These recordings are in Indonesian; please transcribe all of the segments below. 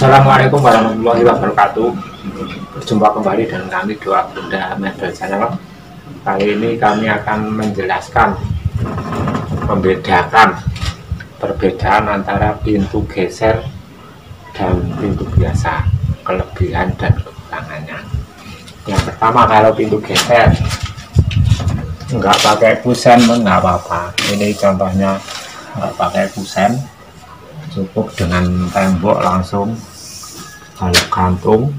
Assalamualaikum warahmatullahi wabarakatuh. Berjumpa kembali dengan kami Doa Bunda Mebel Channel. Kali ini kami akan menjelaskan perbedaan antara pintu geser dan pintu biasa, kelebihan dan kekurangannya. Yang pertama, kalau pintu geser nggak pakai kusen pun nggak apa-apa. Ini contohnya nggak pakai kusen, cukup dengan tembok langsung kalau gantung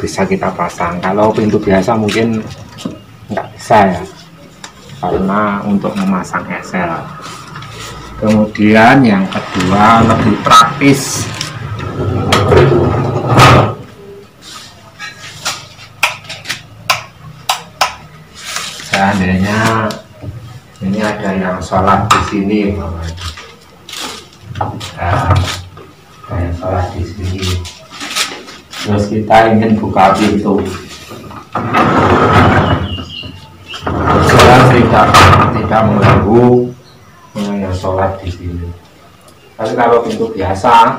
bisa kita pasang. Kalau pintu biasa mungkin nggak bisa ya, karena untuk memasang esel. Kemudian yang kedua, lebih praktis. Seandainya ini ada yang sholat di sini, saya sholat di sini, terus kita ingin buka pintu, jelas tidak mengganggu yang sholat di sini. Tapi kalau pintu biasa,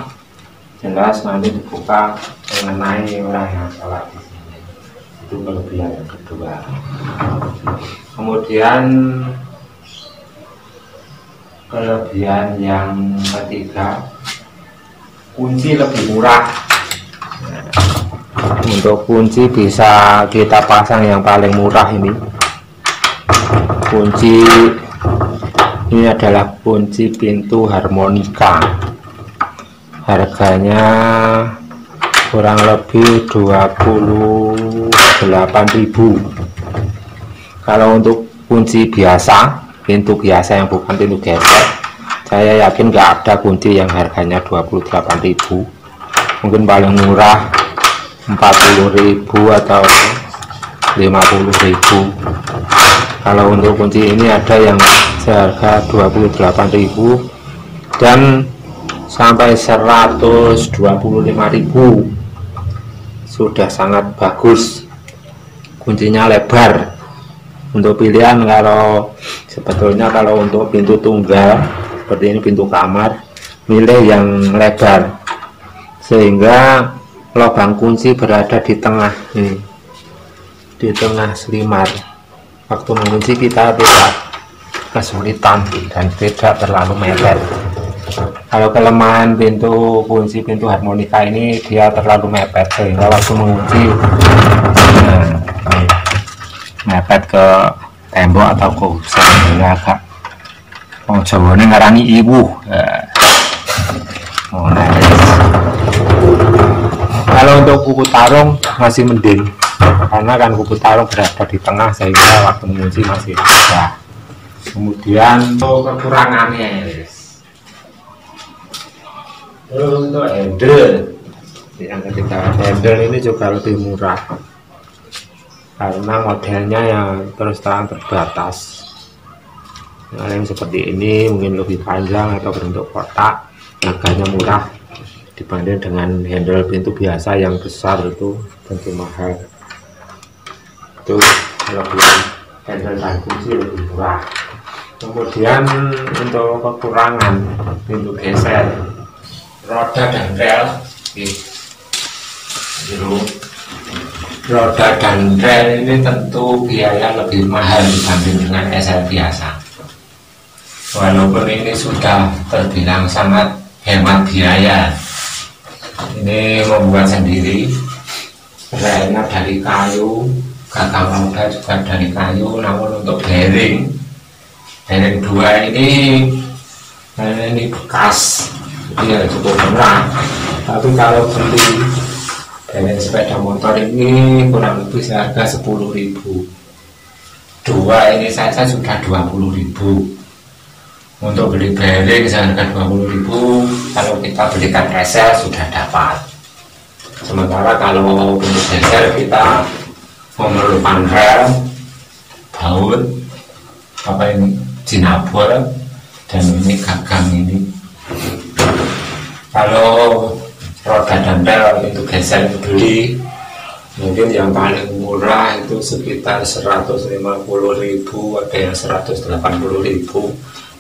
jelas nanti dibuka mengenai orang yang sholat di sini. Itu kelebihan yang kedua. Kemudian kelebihan yang ketiga, kunci lebih murah. Untuk kunci bisa kita pasang yang paling murah ini. Kunci ini adalah kunci pintu harmonika. Harganya kurang lebih 28.000. Kalau untuk kunci biasa, pintu biasa yang bukan pintu geser, saya yakin nggak ada kunci yang harganya 28.000. Mungkin paling murah 40.000 atau 50.000. Kalau untuk kunci ini ada yang seharga 28.000 dan sampai 125.000. Sudah sangat bagus. Kuncinya lebar. Untuk pilihan, kalau sebetulnya kalau untuk pintu tunggal seperti ini, pintu kamar, milih yang lebar sehingga lubang kunci berada di tengah ini, di tengah selimar. Waktu mengunci kita tidak kesulitan dan tidak terlalu mepet. Kalau kelemahan pintu kunci pintu harmonika ini, dia terlalu mepet sehingga waktu mengunci mepet ke tembok atau ke kusen, sehingga agak Jawa ini ngarani ibu. Kalau untuk kuku tarung masih mending, karena kan kuku tarung berada di tengah sehingga waktu mengunci masih bisa. Kemudian untuk kekurangannya, untuk handle yang ketiga, handle ini juga lebih murah karena modelnya yang terus terang terbatas. Yang seperti ini mungkin lebih panjang atau berbentuk kotak, harganya murah dibanding dengan handle pintu biasa yang besar, itu tentu mahal. Itu kelebihan handle dan kunci lebih murah. Kemudian untuk kekurangan pintu geser, roda dan rel. Roda dan rel ini tentu biaya lebih mahal dibanding dengan esel biasa. Walaupun ini sudah terbilang sangat hemat biaya, ini membuat sendiri. Relnya dari kayu, gagang roda juga dari kayu, namun untuk bearing 2 ini bekas, jadi cukup murah. Tapi kalau beli bearing sepeda motor ini kurang lebih seharga 10.000. 2 ini saja sudah 20.000. Untuk beli bearing seharga 20.000, kalau kita belikan esel sudah dapat. Sementara kalau pintu geser kita memerlukan rel, baut, jinabol, dan ini gagang ini. Kalau roda dan rel pintu geser beli, mungkin yang paling murah itu sekitar 150.000, ada yang 180.000,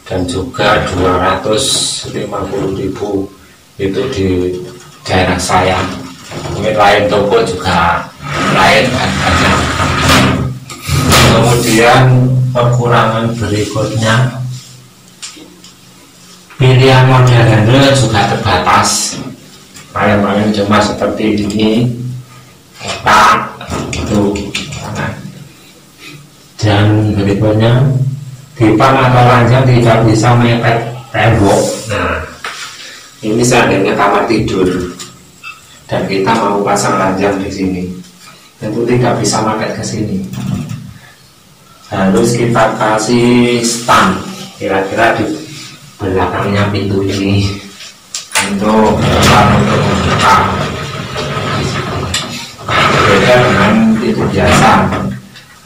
dan juga 250.000. itu di daerah saya. Mungkin lain toko juga lain harganya. Kemudian kekurangan berikutnya, pilihan model handle juga terbatas. Paling cuma seperti ini, kotak itu. Dan berikutnya, pipa atau ranjang tidak bisa mepet tembok. Nah, ini seandainya kamar tidur dan kita mau pasang ranjang di sini, tentu tidak bisa mepet ke sini. Harus kita kasih stand kira-kira di belakangnya pintu ini untuk membuka. Berbeda dengan pintu biasa.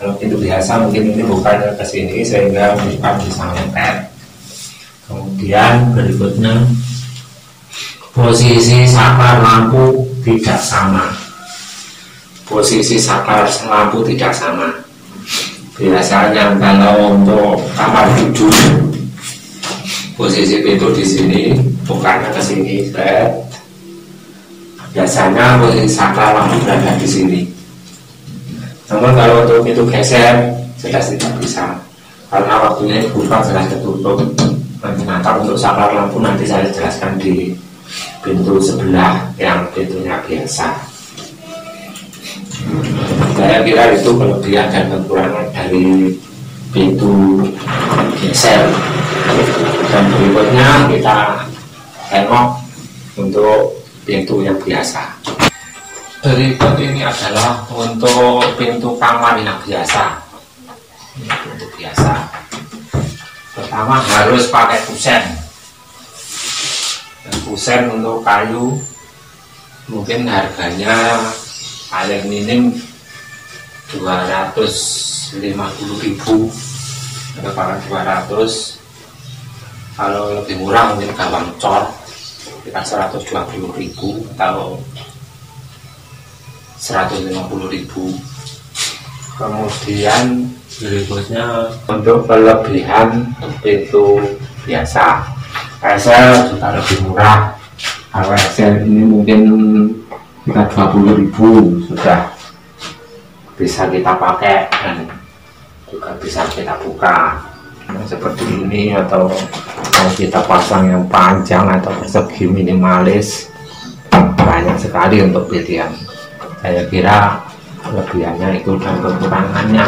Kalau pintu biasa mungkin ini bukanya ke sini sehingga pipa bisa mepet. Kemudian berikutnya, posisi saklar lampu tidak sama. Posisi saklar lampu tidak sama. Biasanya kalau untuk kamar tidur, posisi pintu di sini, bukanya ke sini. Biasanya posisi saklar lampu berada di sini. Namun kalau untuk pintu geser, jelas tidak bisa, karena waktunya dibuka jelas tertutup. Nanti untuk saklar lampu nanti saya jelaskan di pintu sebelah yang pintunya biasa. Saya kira itu kelebihan dan kekurangan dari pintu geser. Dan berikutnya kita tengok untuk pintu yang biasa. Berikut ini adalah untuk pintu kamar yang biasa. Ini pintu biasa. Pertama harus pakai kusen. Dan kusen untuk kayu mungkin harganya paling minim 250.000 atau paling 200. Kalau lebih murah mungkin gawang cor kita 120.000 atau 150.000. Kemudian berikutnya untuk kelebihan pintu biasa, Excel juga lebih murah. Kalau Excel ini mungkin kita 20.000 sudah bisa kita pakai dan juga bisa kita buka. Nah, seperti ini, atau mau kita pasang yang panjang atau persegi minimalis, banyak sekali untuk pilihan. Saya kira kelebihannya itu dan kekurangannya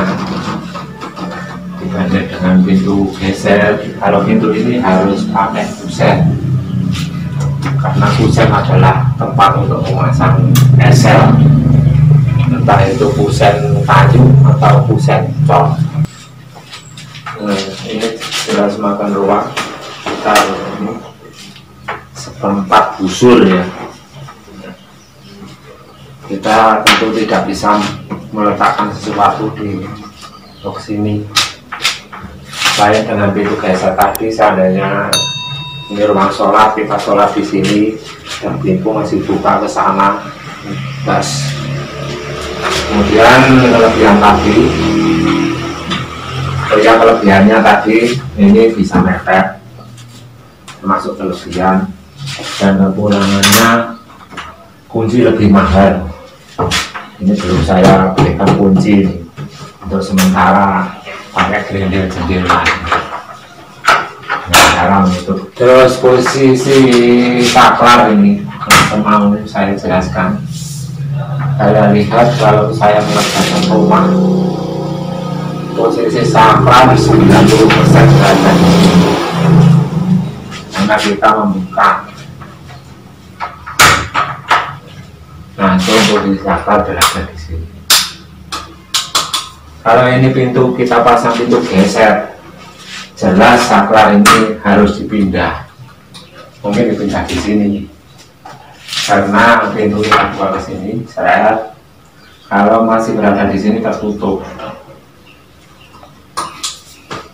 dibanding dengan pintu geser. Kalau pintu ini harus pakai kusen, karena kusen adalah tempat untuk memasang esel, entah itu kusen kayu atau kusen cor. Ini jelas makan ruang kita ini seperempat busur ya. Kita tentu tidak bisa meletakkan sesuatu di blok sini. Lain dengan pintu geser tadi, seandainya ini ruang sholat, kita sholat di sini dan pintu masih buka ke sana, bas. Kemudian kelebihan tadi, kelebihannya tadi ini bisa mepet, termasuk kelebihan. Dan kekurangannya, kunci lebih mahal. Ini belum saya berikan kunci ini. Untuk sementara pakai grendel jendela. Nah, sekarang itu. Terus posisi saklar ini mau saya jelaskan. Saya lihat kalau saya mengerjakan rumah, posisi saklar 90% berada di sini. Karena kita membuka. Nah, itu posisi saklar berada di sini. Kalau ini pintu, kita pasang pintu geser, jelas saklar ini harus dipindah. Mungkin dipindah di sini, karena pintu yang buka ke sini, seret. Kalau masih berada di sini tertutup.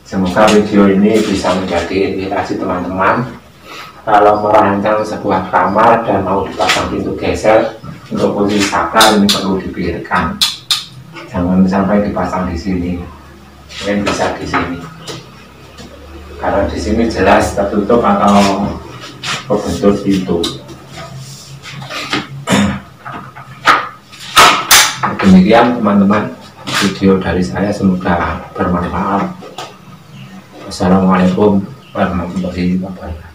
Semoga video ini bisa menjadi inspirasi teman-teman. Kalau merancang sebuah kamar dan mau dipasang pintu geser, untuk posisi saklar ini perlu dipikirkan. Jangan sampai dipasang di sini, mungkin bisa di sini. Karena di sini jelas tertutup atau kebentur pintu. Demikian teman-teman video dari saya, semoga bermanfaat. Wassalamualaikum warahmatullahi wabarakatuh.